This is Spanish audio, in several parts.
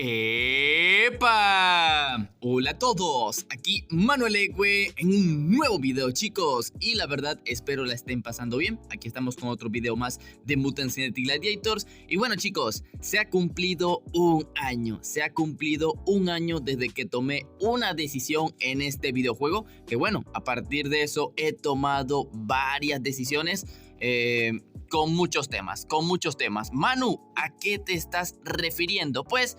¡Epa! Hola a todos, aquí Manuel Eque en un nuevo video, chicos. Y la verdad, espero la estén pasando bien. Aquí estamos con otro video más de Mutant Cinematic Gladiators. Y bueno, chicos, se ha cumplido un año. Se ha cumplido un año desde que tomé una decisión en este videojuego. Que bueno, a partir de eso he tomado varias decisiones. Con muchos temas. Manu, ¿a qué te estás refiriendo? Pues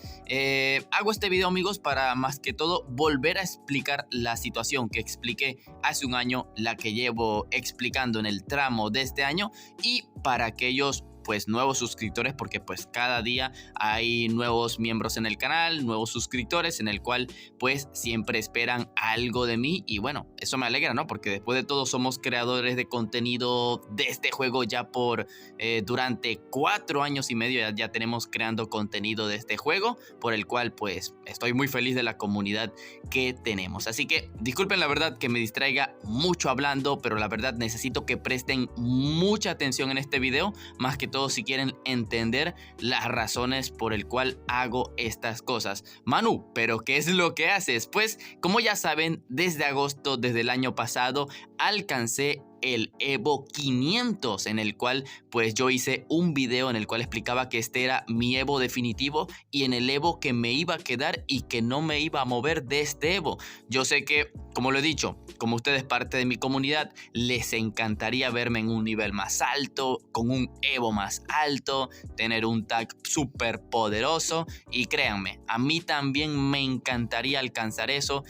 hago este video, amigos, para más que todo volver a explicar la situación que expliqué hace un año, la que llevo explicando en el tramo de este año, y para aquellos pues nuevos suscriptores, porque pues cada día hay nuevos miembros en el canal, nuevos suscriptores, en el cual pues siempre esperan algo de mí. Y bueno, eso me alegra, ¿no? Porque después de todo somos creadores de contenido de este juego ya por durante 4 años y medio ya tenemos creando contenido de este juego, por el cual pues estoy muy feliz de la comunidad que tenemos. Así que disculpen la verdad que me distraiga mucho hablando, pero la verdad necesito que presten mucha atención en este video, más que todo si quieren entender las razones por el cual hago estas cosas. Manu, ¿pero qué es lo que haces? Pues como ya saben, desde agosto, desde el año pasado, alcancé el Evo 500, en el cual pues yo hice un video en el cual explicaba que este era mi Evo definitivo y en el Evo que me iba a quedar y que no me iba a mover de este Evo. Yo sé que, como lo he dicho, como ustedes parte de mi comunidad, les encantaría verme en un nivel más alto, con un Evo más alto, tener un tag súper poderoso, y créanme, a mí también me encantaría alcanzar eso,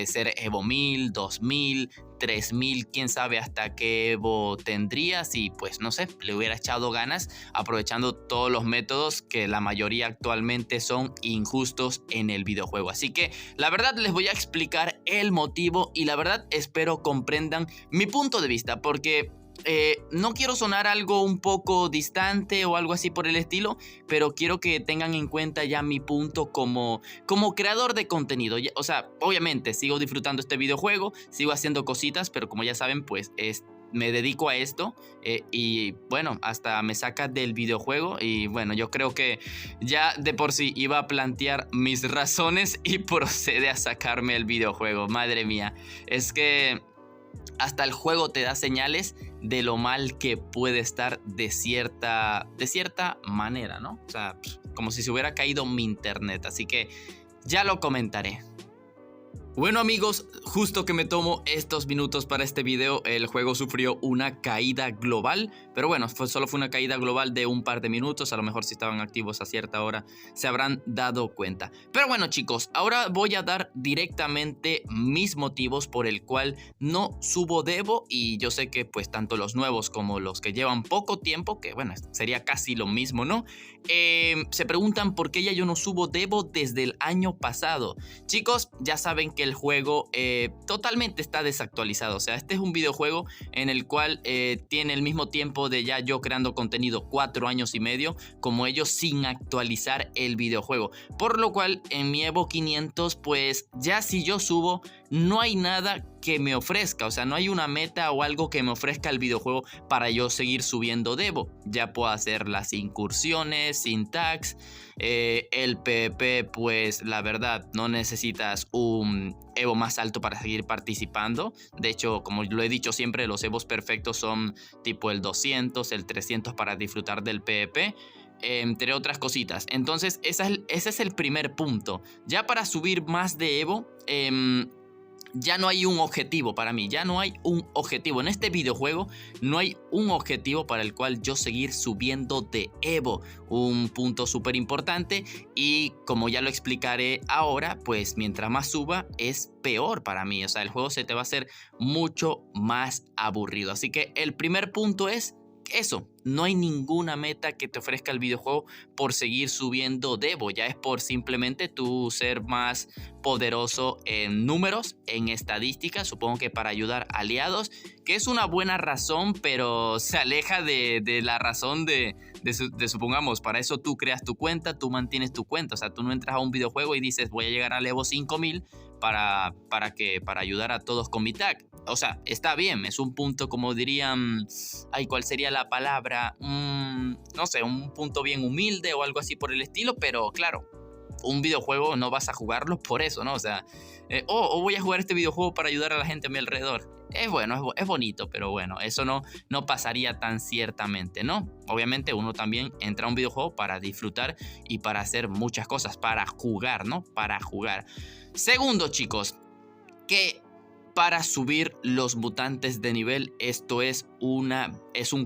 ser Evo 1000, 2000, 3000, quién sabe hasta qué Evo tendría si pues no sé, le hubiera echado ganas, aprovechando todos los métodos que la mayoría actualmente son injustos en el videojuego. Así que la verdad les voy a explicar el motivo y la verdad espero comprendan mi punto de vista, porque no quiero sonar algo un poco distante o algo así por el estilo, pero quiero que tengan en cuenta ya mi punto como creador de contenido. O sea, obviamente sigo disfrutando este videojuego, sigo haciendo cositas, pero como ya saben, pues me dedico a esto y bueno, hasta me saca del videojuego. Y bueno, yo creo que ya de por sí iba a plantear mis razones y procede a sacarme el videojuego. Madre mía, es que hasta el juego te da señales de lo mal que puede estar de cierta manera, ¿no? O sea, como si se hubiera caído mi internet. Así que ya lo comentaré. Bueno, amigos, justo que me tomo estos minutos para este video, el juego sufrió una caída global, pero bueno, solo fue una caída global de un par de minutos. A lo mejor si estaban activos a cierta hora se habrán dado cuenta. Pero bueno, chicos, ahora voy a dar directamente mis motivos por el cual no subo de Evo, y yo sé que pues tanto los nuevos como los que llevan poco tiempo, que bueno, sería casi lo mismo, ¿no? Se preguntan por qué ya yo no subo de Evo desde el año pasado. Chicos, ya saben que el juego totalmente está desactualizado. O sea, este es un videojuego en el cual tiene el mismo tiempo de ya yo creando contenido, 4 años y medio, como ellos, sin actualizar el videojuego. Por lo cual en mi Evo 500 pues ya si yo subo no hay nada que me ofrezca, o sea, no hay una meta o algo que me ofrezca el videojuego para yo seguir subiendo de Evo. Ya puedo hacer las incursiones sin tags, el PvP pues la verdad no necesitas un Evo más alto para seguir participando. De hecho, como lo he dicho siempre, los Evos perfectos son tipo el 200, el 300 para disfrutar del PvP, entre otras cositas. Entonces ese es el primer punto. Ya para subir más de Evo, ya no hay un objetivo para mí, ya no hay un objetivo. En este videojuego no hay un objetivo para el cual yo seguir subiendo de Evo. Un punto súper importante, y como ya lo explicaré ahora, pues mientras más suba es peor para mí. O sea, el juego se te va a hacer mucho más aburrido. Así que el primer punto es eso, no hay ninguna meta que te ofrezca el videojuego por seguir subiendo de Evo. Ya es por simplemente tú ser más poderoso en números, en estadísticas, supongo que para ayudar aliados, que es una buena razón, pero se aleja de la razón de supongamos, para eso tú creas tu cuenta, tú mantienes tu cuenta. O sea, tú no entras a un videojuego y dices voy a llegar al Evo 5000 para ayudar a todos con mi tag. O sea, está bien, es un punto, como dirían, ¿cuál sería la palabra? No sé, un punto bien humilde o algo así por el estilo, pero claro, un videojuego no vas a jugarlo por eso, ¿no? O sea, voy a jugar este videojuego para ayudar a la gente a mi alrededor. Es bueno, es bonito, pero bueno, eso no pasaría tan ciertamente, ¿no? Obviamente uno también entra a un videojuego para disfrutar y para hacer muchas cosas, para jugar, ¿no? Para jugar. Segundo, chicos, que para subir los mutantes de nivel esto es un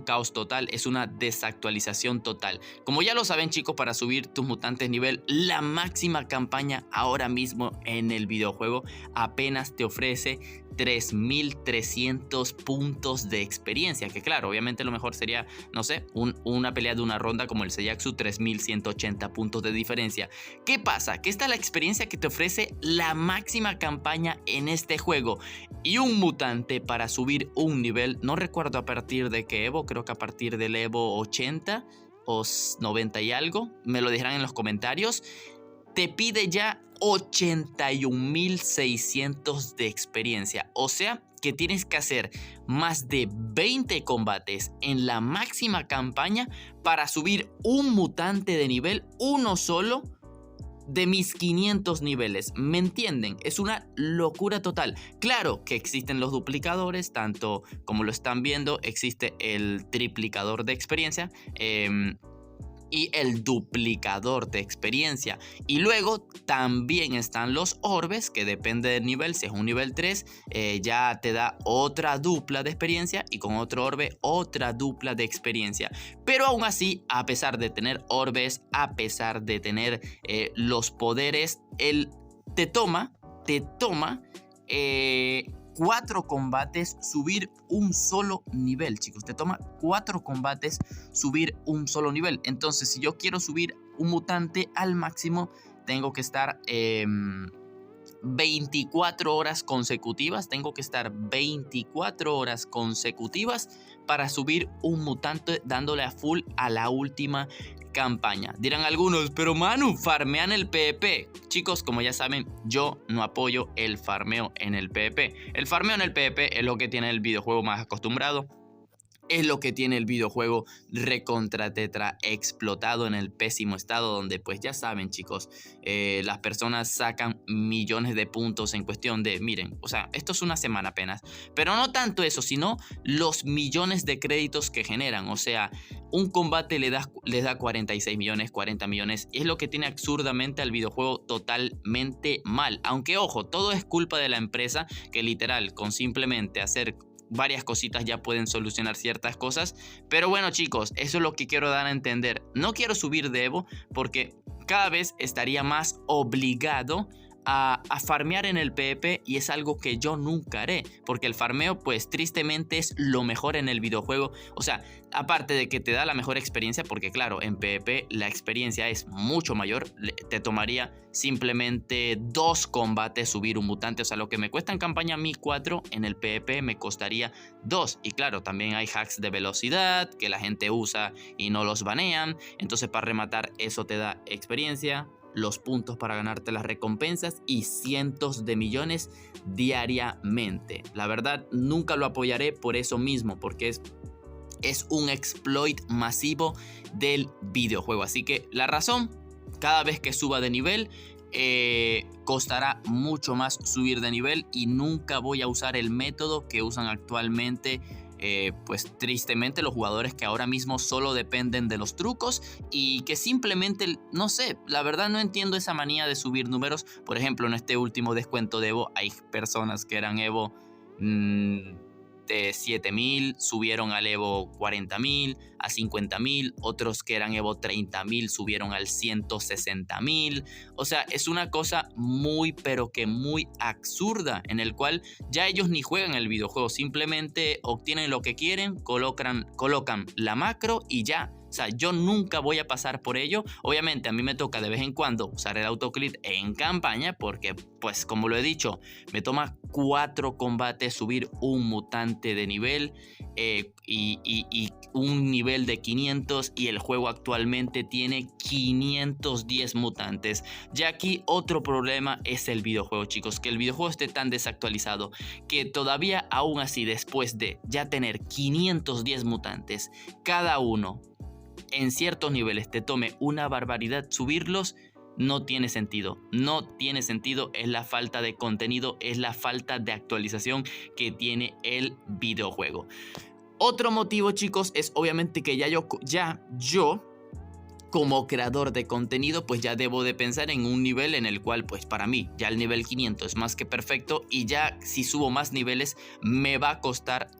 caos total, es una desactualización total. Como ya lo saben, chicos, para subir tus mutantes de nivel, la máxima campaña ahora mismo en el videojuego apenas te ofrece 3.300 puntos de experiencia, que claro, obviamente lo mejor sería, no sé, una pelea de una ronda como el Seiyaku, 3.180 puntos de diferencia. ¿Qué pasa? Que esta es la experiencia que te ofrece la máxima campaña en este juego, y un mutante para subir un nivel, no recuerdo a partir de qué Evo, creo que a partir del Evo 80 o 90 y algo, me lo dejarán en los comentarios, te pide ya 81.600 de experiencia. O sea que tienes que hacer más de 20 combates en la máxima campaña para subir un mutante de nivel, uno solo, de mis 500 niveles. ¿Me entienden? Es una locura total. Claro que existen los duplicadores, tanto como lo están viendo, existe el triplicador de experiencia, y el duplicador de experiencia. Y luego también están los orbes, que depende del nivel. Si es un nivel 3, ya te da otra dupla de experiencia, y con otro orbe otra dupla de experiencia. Pero aún así, a pesar de tener orbes, a pesar de tener los poderes, te toma 4 combates subir un solo nivel, chicos. Te toma 4 combates subir un solo nivel. Entonces, si yo quiero subir un mutante al máximo, tengo que estar 24 horas consecutivas. Tengo que estar 24 horas consecutivas para subir un mutante, dándole a full a la última campaña. Dirán algunos, pero Manu, farmean el PvP. Chicos, como ya saben, yo no apoyo el farmeo en el PvP. El farmeo en el PvP es lo que tiene el videojuego más acostumbrado. Es lo que tiene el videojuego recontra tetra explotado, en el pésimo estado, donde pues ya saben, chicos, las personas sacan millones de puntos en cuestión de, miren, o sea, esto es una semana apenas, pero no tanto eso, sino los millones de créditos que generan. O sea, un combate les da 46 millones, 40 millones, y es lo que tiene absurdamente al videojuego totalmente mal. Aunque ojo, todo es culpa de la empresa, que literal, con simplemente hacer varias cositas ya pueden solucionar ciertas cosas. Pero bueno, chicos, eso es lo que quiero dar a entender. No quiero subir de Evo porque cada vez estaría más obligado a farmear en el PvP, y es algo que yo nunca haré, porque el farmeo pues tristemente es lo mejor en el videojuego. O sea, aparte de que te da la mejor experiencia, porque claro, en PvP la experiencia es mucho mayor, te tomaría simplemente 2 combates subir un mutante. O sea, lo que me cuesta en campaña a mí 4, en el PvP me costaría 2. Y claro, también hay hacks de velocidad que la gente usa y no los banean. Entonces, para rematar, eso te da experiencia, los puntos para ganarte las recompensas y cientos de millones diariamente. La verdad, nunca lo apoyaré por eso mismo, porque es un exploit masivo del videojuego. Así que la razón, cada vez que suba de nivel, costará mucho más subir de nivel, y nunca voy a usar el método que usan actualmente pues tristemente los jugadores, que ahora mismo solo dependen de los trucos y que simplemente, no sé, la verdad no entiendo esa manía de subir números. Por ejemplo, en este último descuento de Evo hay personas que eran Evo de 7.000, subieron al Evo 40.000, a 50.000, otros que eran Evo 30.000 subieron al 160.000. O sea, es una cosa muy, pero que muy absurda, en el cual ya ellos ni juegan el videojuego, simplemente obtienen lo que quieren, colocan la macro y ya. O sea, yo nunca voy a pasar por ello. Obviamente a mí me toca de vez en cuando usar el autoclit en campaña, porque pues como lo he dicho, me toma 4 combates subir un mutante de nivel, y un nivel de 500, y el juego actualmente tiene 510 mutantes. Ya aquí otro problema es el videojuego, chicos, que el videojuego esté tan desactualizado que todavía, aún así, después de ya tener 510 mutantes, cada uno en ciertos niveles te tome una barbaridad subirlos. no tiene sentido. No tiene sentido, es la falta de contenido, es la falta de actualización que tiene el videojuego. Otro motivo, chicos, es obviamente que yo como creador de contenido, pues ya debo de pensar en un nivel en el cual, pues para mí, ya el nivel 500 es más que perfecto, y ya si subo más niveles me va a costar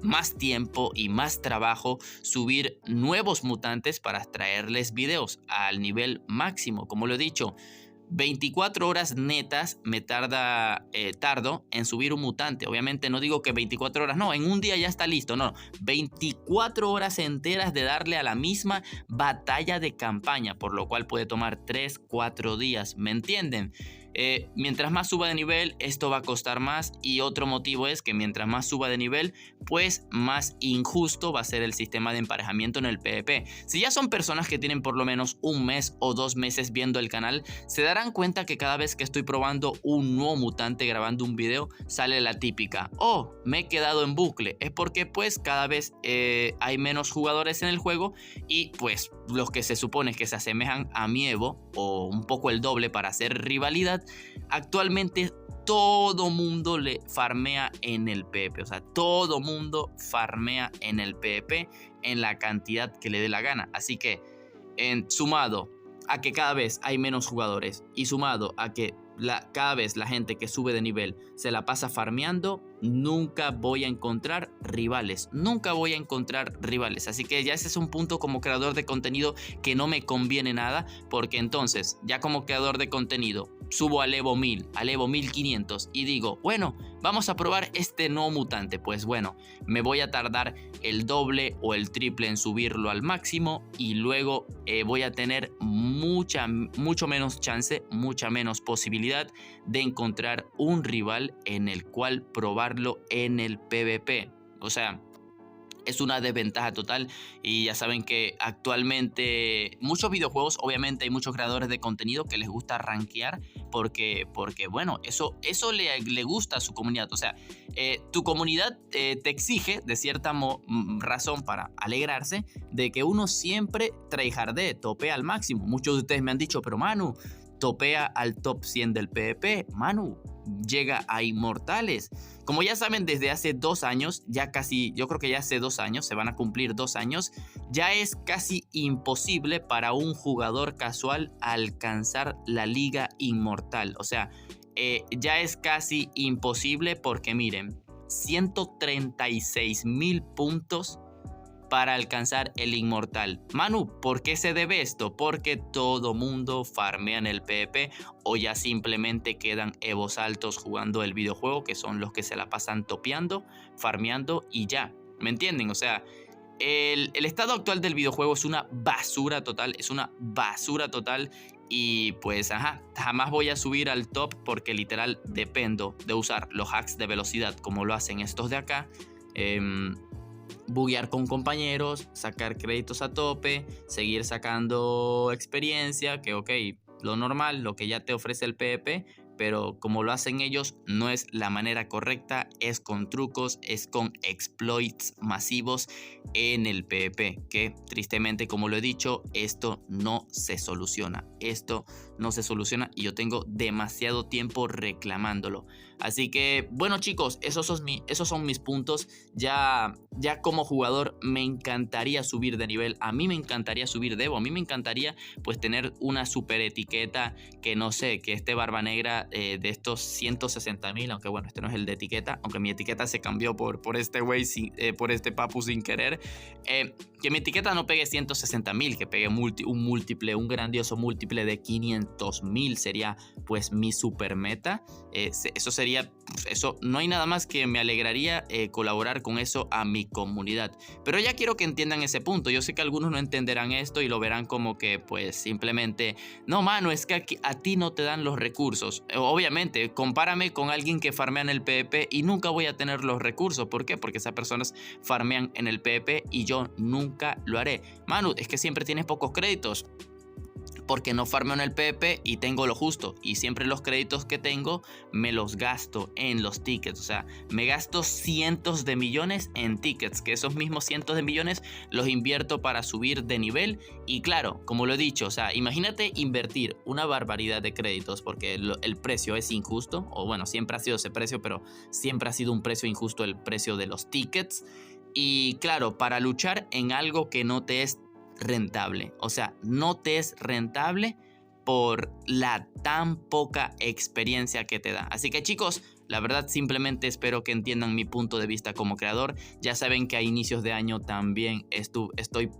más tiempo y más trabajo subir nuevos mutantes para traerles videos al nivel máximo. Como lo he dicho, 24 horas netas me tardo en subir un mutante. Obviamente no digo que 24 horas, no, en un día ya está listo, no, 24 horas enteras de darle a la misma batalla de campaña, por lo cual puede tomar 3-4 días, ¿me entienden? Mientras más suba de nivel, esto va a costar más, y otro motivo es que mientras más suba de nivel, pues más injusto va a ser el sistema de emparejamiento en el PvP. Si ya son personas que tienen por lo menos 1 mes o 2 meses viendo el canal, se darán cuenta que cada vez que estoy probando un nuevo mutante grabando un video, sale la típica: oh, me he quedado en bucle. Es porque pues cada vez hay menos jugadores en el juego, y pues los que se supone que se asemejan a mi Evo, o un poco el doble para hacer rivalidad, actualmente todo mundo le farmea en el PvP. O sea, todo mundo farmea en el PvP en la cantidad que le dé la gana. Así que, sumado a que cada vez hay menos jugadores, y sumado a que cada vez la gente que sube de nivel se la pasa farmeando, nunca voy a encontrar rivales. Nunca voy a encontrar rivales. Así que ya ese es un punto como creador de contenido que no me conviene nada, porque entonces ya como creador de contenido subo al Evo 1000, al Evo 1500 y digo, bueno, vamos a probar este nuevo mutante. Pues bueno, me voy a tardar el doble o el triple en subirlo al máximo, y luego voy a tener mucho menos chance, mucha menos posibilidad de encontrar un rival en el cual probarlo en el PvP. O sea, es una desventaja total. Y ya saben que actualmente muchos videojuegos, obviamente hay muchos creadores de contenido que les gusta rankear porque bueno, eso le gusta a su comunidad. O sea, tu comunidad te exige de cierta razón, para alegrarse de que uno siempre tryhardee, topea al máximo. Muchos de ustedes me han dicho, pero Manu, topea al top 100 del PvP, Manu, llega a inmortales. Como ya saben, desde hace 2 años, yo creo que ya hace 2 años, se van a cumplir 2 años, ya es casi imposible para un jugador casual alcanzar la liga inmortal. O sea, ya es casi imposible, porque miren, 136,000 puntos para alcanzar el inmortal. Manu, ¿por qué se debe esto? Porque todo mundo farmea en el PvP, o ya simplemente quedan evos altos jugando el videojuego, que son los que se la pasan topeando, farmeando y ya. ¿Me entienden? O sea, el estado actual del videojuego es una basura total, y pues jamás voy a subir al top, porque literal dependo de usar los hacks de velocidad como lo hacen estos de acá. Buguear con compañeros, sacar créditos a tope, seguir sacando experiencia, que ok, lo normal, lo que ya te ofrece el PvP, pero como lo hacen ellos no es la manera correcta, es con trucos, es con exploits masivos en el PvP, que tristemente, como lo he dicho, esto no se soluciona, y yo tengo demasiado tiempo reclamándolo. Así que bueno, chicos, esos son mis puntos. Ya como jugador me encantaría subir de nivel, a mí me encantaría subir de Evo, a mí me encantaría pues tener una super etiqueta, que no sé, que esté Barba Negra de estos 160,000, aunque bueno, este no es el de etiqueta, aunque mi etiqueta se cambió por este güey, por este papu sin querer. Que mi etiqueta no pegue 160,000, que pegue un grandioso múltiple de 500,000 sería pues mi super meta. Eso no hay nada más que me alegraría colaborar con eso a mi comunidad. Pero ya quiero que entiendan ese punto. Yo sé que algunos no entenderán esto y lo verán como que pues simplemente, no, mano, es que a ti no te dan los recursos. Obviamente, compárame con alguien que farmea en el PvP y nunca voy a tener los recursos. ¿Por qué? Porque esas personas farmean en el PvP y yo nunca lo haré. Manu, es que siempre tienes pocos créditos. porque no farmeo en el PvP y tengo lo justo, y siempre los créditos que tengo me los gasto en los tickets. O sea, me gasto cientos de millones en tickets, que esos mismos cientos de millones los invierto para subir de nivel. Y claro, como lo he dicho, o sea, imagínate invertir una barbaridad de créditos porque el precio es injusto, o bueno, siempre ha sido ese precio, pero siempre ha sido un precio injusto el precio de los tickets. Y claro, para luchar en algo que no te es rentable, o sea, no te es rentable por la tan poca experiencia que te da. Así que chicos, la verdad simplemente espero que entiendan mi punto de vista como creador. Ya saben que a inicios de año también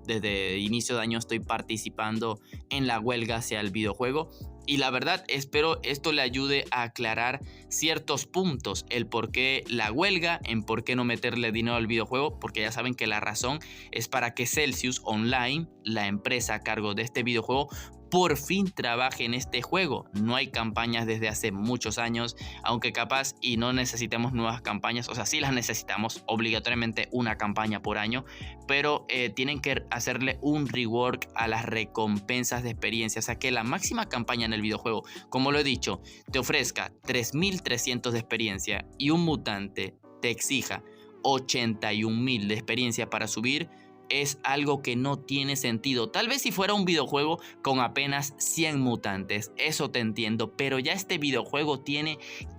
desde inicio de año estoy participando en la huelga hacia el videojuego. Y la verdad espero esto le ayude a aclarar ciertos puntos, el por qué la huelga, en por qué no meterle dinero al videojuego, porque ya saben que la razón es para que Celsius Online, la empresa a cargo de este videojuego, por fin trabaje en este juego. No hay campañas desde hace muchos años, aunque capaz y no necesitamos nuevas campañas, o sea, sí las necesitamos, obligatoriamente una campaña por año, pero tienen que hacerle un rework a las recompensas de experiencia, o sea, que la máxima campaña en el videojuego, como lo he dicho, te ofrezca 3300 de experiencia y un mutante te exija 81.000 de experiencia para subir. Es algo que no tiene sentido. Tal vez si fuera un videojuego con apenas 100 mutantes, eso te entiendo, pero ya este videojuego tiene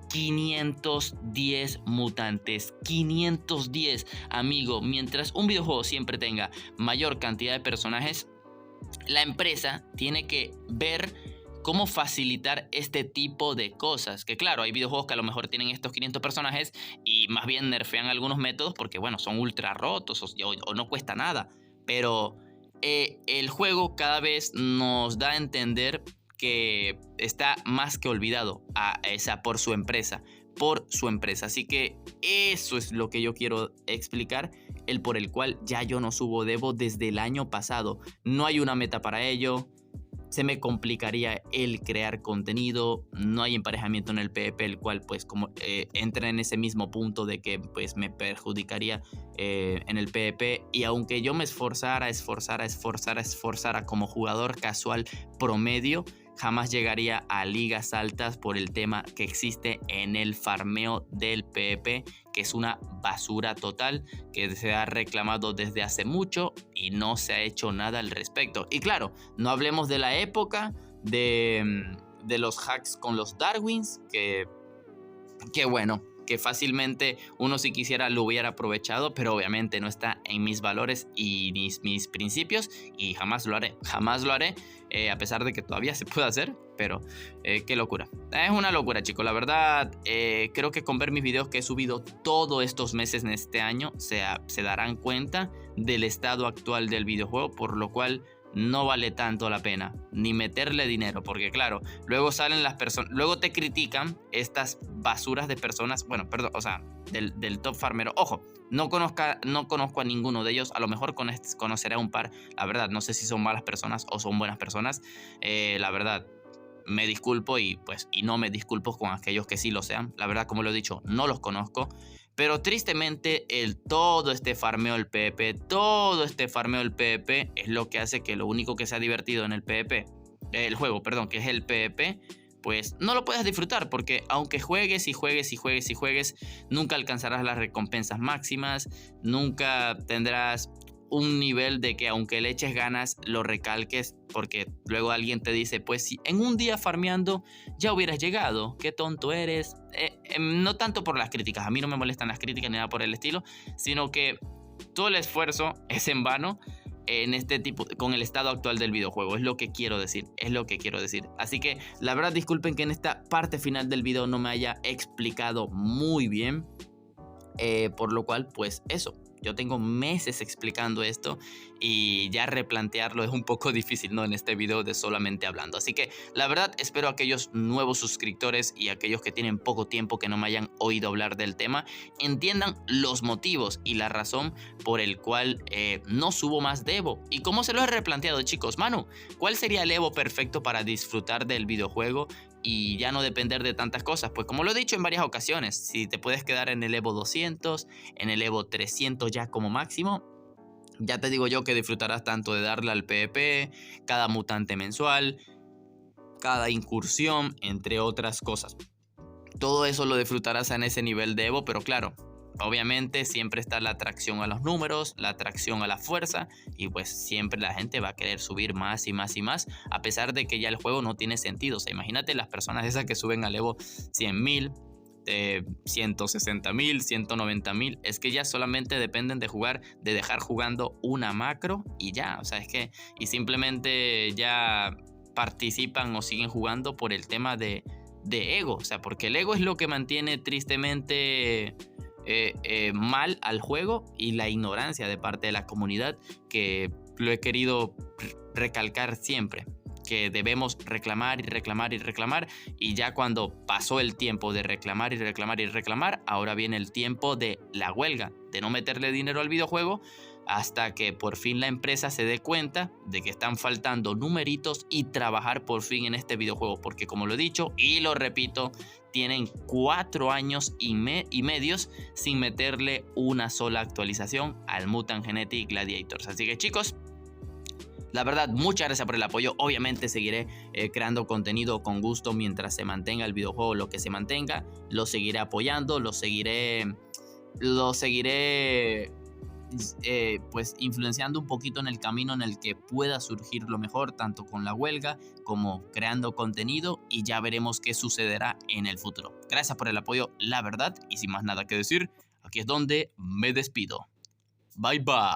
510 mutantes. 510, amigo. Mientras un videojuego siempre tenga mayor cantidad de personajes, la empresa tiene que ver cómo facilitar este tipo de cosas. Que claro, hay videojuegos que a lo mejor tienen estos 500 personajes y más bien nerfean algunos métodos porque bueno, son ultra rotos o no cuesta nada. Pero el juego cada vez nos da a entender que está más que olvidado por su empresa. Así que eso es lo que yo quiero explicar, el por el cual ya yo no subo Devo desde el año pasado. No hay una meta para ello. Se me complicaría el crear contenido, no hay emparejamiento en el PvP, el cual pues como entra en ese mismo punto de que pues me perjudicaría en el PvP. Y aunque yo me esforzara como jugador casual promedio, jamás llegaría a ligas altas por el tema que existe en el farmeo del PvP, que es una basura total, que se ha reclamado desde hace mucho y no se ha hecho nada al respecto. Y claro, no hablemos de la época de los hacks con los Darwins, que bueno, que fácilmente uno si quisiera lo hubiera aprovechado, pero obviamente no está en mis valores y mis principios y jamás lo haré, a pesar de que todavía se puede hacer, pero qué locura. Es una locura, chicos, la verdad. Creo que con ver mis videos que he subido todos estos meses en este año se darán cuenta del estado actual del videojuego, por lo cual no vale tanto la pena ni meterle dinero, porque claro, luego salen las personas, luego te critican estas basuras de personas, bueno, perdón, o sea, del top farmero. Ojo, no conozco a ninguno de ellos, a lo mejor conoceré a un par, la verdad, no sé si son malas personas o son buenas personas, la verdad. Me disculpo y no me disculpo con aquellos que sí lo sean. La verdad, como lo he dicho, no los conozco. Pero tristemente todo este farmeo del PvP es lo que hace que lo único que sea divertido en el PvP, el juego, perdón, que es el PvP, pues no lo puedes disfrutar, porque aunque juegues y juegues, nunca alcanzarás las recompensas máximas, nunca tendrás un nivel de que aunque le eches ganas lo recalques, porque luego alguien te dice, pues si en un día farmeando ya hubieras llegado, qué tonto eres. No tanto por las críticas, a mí no me molestan las críticas ni nada por el estilo, sino que todo el esfuerzo es en vano en este tipo, con el estado actual del videojuego, es lo que quiero decir. Así que la verdad disculpen que en esta parte final del video no me haya explicado muy bien, por lo cual pues eso. Yo tengo meses explicando esto y ya replantearlo es un poco difícil, ¿no? En este video de solamente hablando. Así que la verdad espero a aquellos nuevos suscriptores y aquellos que tienen poco tiempo que no me hayan oído hablar del tema entiendan los motivos y la razón por el cual no subo más de Evo. Y cómo se lo he replanteado, chicos. Manu, ¿cuál sería el Evo perfecto para disfrutar del videojuego y ya no depender de tantas cosas? Pues como lo he dicho en varias ocasiones, si te puedes quedar en el Evo 200, en el Evo 300 ya como máximo, ya te digo yo que disfrutarás tanto de darle al PvP, cada mutante mensual, cada incursión, entre otras cosas. Todo eso lo disfrutarás en ese nivel de Evo, pero claro, obviamente siempre está la atracción a los números, la atracción a la fuerza, y pues siempre la gente va a querer subir más y más y más, a pesar de que ya el juego no tiene sentido. O sea, imagínate las personas esas que suben al Evo 100.000, 160.000, 190.000, es que ya solamente dependen de jugar, de dejar jugando una macro y ya. O sea, es que y simplemente ya participan o siguen jugando por el tema de ego. O sea, porque el ego es lo que mantiene tristemente mal al juego, y la ignorancia de parte de la comunidad, que lo he querido recalcar siempre, que debemos reclamar y reclamar y reclamar, y ya cuando pasó el tiempo de reclamar y reclamar y reclamar, ahora viene el tiempo de la huelga, de no meterle dinero al videojuego hasta que por fin la empresa se dé cuenta de que están faltando numeritos y trabajar por fin en este videojuego, porque como lo he dicho y lo repito, tienen 4 años y medios sin meterle una sola actualización al Mutant Genetic Gladiators. Así que chicos, la verdad, muchas gracias por el apoyo. Obviamente seguiré creando contenido con gusto mientras se mantenga el videojuego, lo que se mantenga. Lo seguiré apoyando, lo seguiré pues influenciando un poquito en el camino en el que pueda surgir lo mejor, tanto con la huelga como creando contenido, y ya veremos qué sucederá en el futuro. Gracias por el apoyo, la verdad, y sin más nada que decir, aquí es donde me despido. Bye bye.